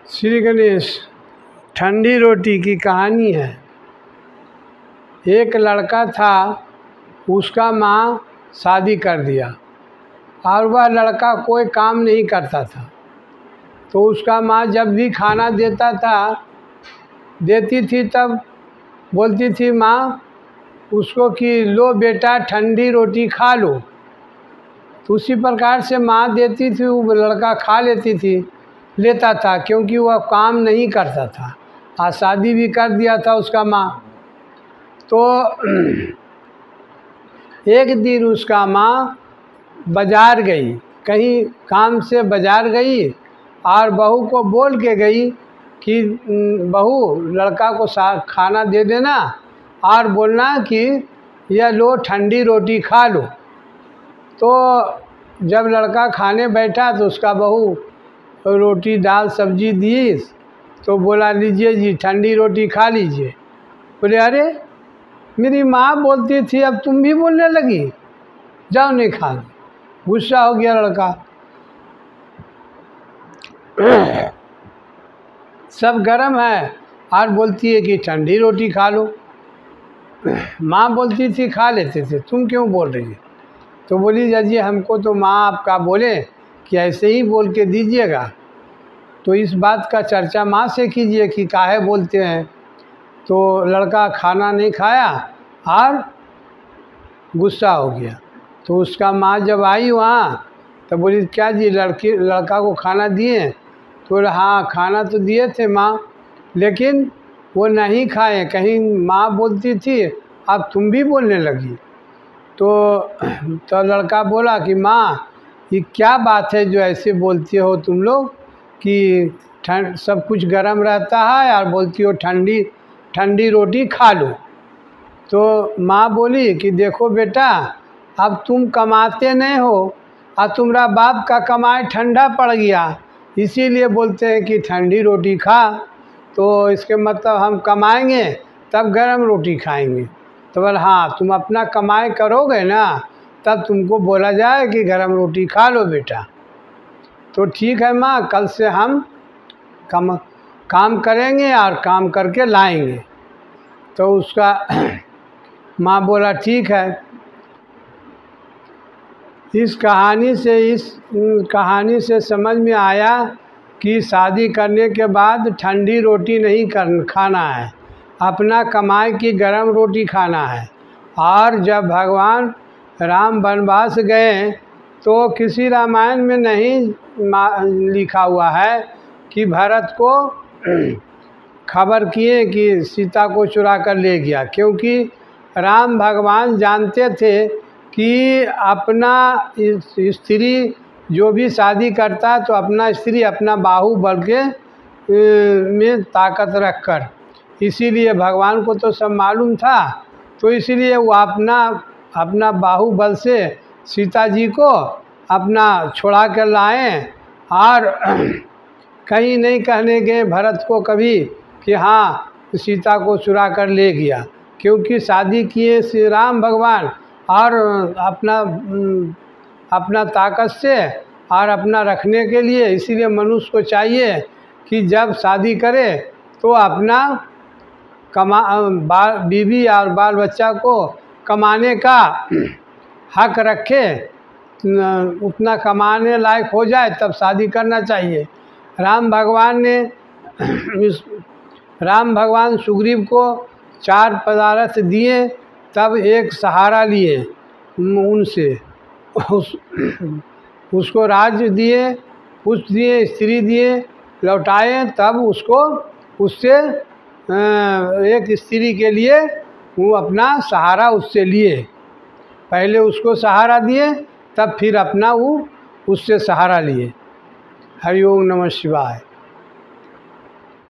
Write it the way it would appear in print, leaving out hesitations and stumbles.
श्री गणेश। ठंडी रोटी की कहानी है। एक लड़का था, उसका माँ शादी कर दिया और वह लड़का कोई काम नहीं करता था। तो उसका माँ जब भी खाना देती थी तब बोलती थी माँ उसको कि लो बेटा ठंडी रोटी खा लो। तो उसी प्रकार से माँ देती थी, वो लड़का खा लेता था क्योंकि वह काम नहीं करता था। आज शादी भी कर दिया था उसका माँ। तो एक दिन उसका माँ बाज़ार गई, कहीं काम से बाज़ार गई और बहू को बोल के गई कि बहू लड़का को खाना दे देना और बोलना कि यह लो ठंडी रोटी खा लो। तो जब लड़का खाने बैठा तो उसका बहू रोटी दाल सब्जी दी तो बोला लीजिए जी ठंडी रोटी खा लीजिए। बोले अरे मेरी माँ बोलती थी अब तुम भी बोलने लगी, जाओ नहीं खा। गुस्सा हो गया लड़का। सब गरम है और बोलती है कि ठंडी रोटी खा लो। माँ बोलती थी खा लेते थे, तुम क्यों बोल रही है? तो बोली जी हमको तो माँ आपका बोले कि ऐसे ही बोल के दीजिएगा, तो इस बात का चर्चा माँ से कीजिए कि काहे बोलते हैं। तो लड़का खाना नहीं खाया और गुस्सा हो गया। तो उसका माँ जब आई वहाँ तो बोली क्या जी लड़का को खाना दिए? तो बोले हाँ खाना तो दिए थे माँ, लेकिन वो नहीं खाए। कहीं माँ बोलती थी अब तुम भी बोलने लगी। तो लड़का बोला कि माँ ये क्या बात है जो ऐसे बोलती हो तुम लोग कि सब कुछ गर्म रहता है और बोलती हो ठंडी रोटी खा लो। तो माँ बोली कि देखो बेटा अब तुम कमाते नहीं हो और तुम्हारा बाप का कमाई ठंडा पड़ गया, इसीलिए बोलते हैं कि ठंडी रोटी खा। तो इसके मतलब हम कमाएंगे तब गरम रोटी खाएंगे। तो बोला हाँ तुम अपना कमाई करोगे ना तब तुमको बोला जाए कि गरम रोटी खा लो बेटा। तो ठीक है माँ, कल से हम काम करेंगे और काम करके लाएंगे। तो उसका माँ बोला ठीक है। इस कहानी से समझ में आया कि शादी करने के बाद ठंडी रोटी नहीं खाना है, अपना कमाई की गरम रोटी खाना है। और जब भगवान राम वनवास गए तो किसी रामायण में नहीं लिखा हुआ है कि भरत को खबर किए कि सीता को चुरा कर ले गया, क्योंकि राम भगवान जानते थे कि अपना स्त्री जो भी शादी करता है तो अपना स्त्री अपना बाहुबल के में ताकत रखकर, इसीलिए भगवान को तो सब मालूम था। तो इसीलिए वो अपना बाहुबल से सीता जी को अपना छुड़ा कर लाए और कहीं नहीं कहने गए भरत को कभी कि हाँ सीता को चुरा कर ले गया, क्योंकि शादी किए श्री राम भगवान और अपना ताकत से और अपना रखने के लिए। इसीलिए मनुष्य को चाहिए कि जब शादी करे तो अपना बीवी और बाल बच्चा को कमाने का हक रखे, उतना कमाने लायक हो जाए तब शादी करना चाहिए। राम भगवान सुग्रीव को 4 पदार्थ दिए, तब एक सहारा लिए उनसे, उसको राज्य दिए, स्त्री दिए, लौटाए, तब उससे एक स्त्री के लिए वो अपना सहारा उससे लिए। पहले उसको सहारा दिए तब फिर अपना वो उससे सहारा लिए। हरि ओम नमः शिवाय।